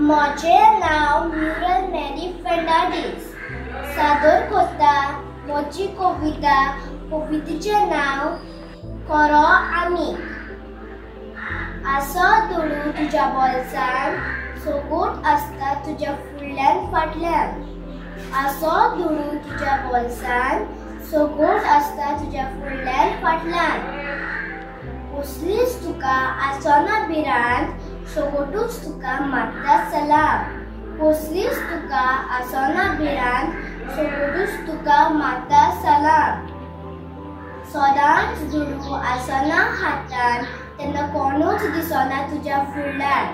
म्हजें नांव म्युरल मेरी फेर्नांडीस. सादर करता म्हजी कविता. कवितेचें नांव खरो आमी. आसो दुडू तुज्या बोल्सान, सोगोट आसता तुज्या फुडल्यान फाटल्यान. आसो दुडू तुज्या बोल्सान, सोगोट आसता तुज्या फुडल्यान फाटल्यान. कसलीच तुका आसना भिरांत, सोगोटूच तुका मारता सलाम. कसलीच तुका आसना भिरांत, सोगोटूच तुका मारता सलाम. सदांच दुडू आसना हातान, तेन्ना कोणूच दिसना तुज्या फुडल्यान.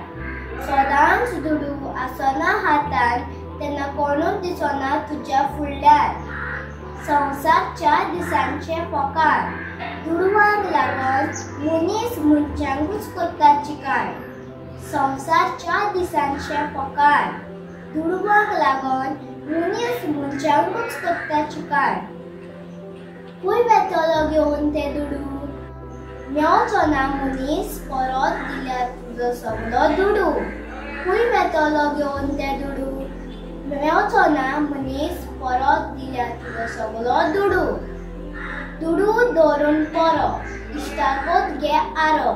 सदांच दुडू आसना हातान, तेन्ना कोणूच दिसना तुज्या फुडल्यान. संवसार 4 दिसांचे फकाण. दुडवांक लागून मनीस मनशांकूच करता चिकाण. संवसार 4 दिसांचे फकाण. दुडवांक लागून मनीस मनशांकूच करता चिकाण. खूंय वेतलो घेवन ते दुडू, मेवचो ना मनीस परत दिल्यार तुजो सगलो दुडू. खूंय वेतलो घेवन ते दुडू, मेवचो ना मनीस परत दिल्यार तुजो सगलो दुडू. दुडू धरून परो, इश्टागत घे आरो,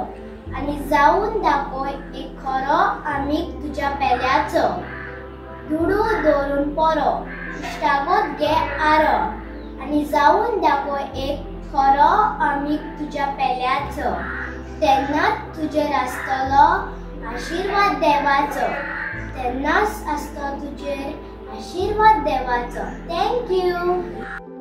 आनी जावन दाखय एक खरो आमीक तुज्या पेल्याचो. दुडू धरून परो, इश्टागत घे आरो, आनी जावन दाखय एक खरो आमीक तुज्या पेल्याचो. तेन्नाच तुजेर आसतलो आशिर्वाद देवाचो. तेन्नाच आसतो तुजेर आशिर्वाद देवाचो. Thank you.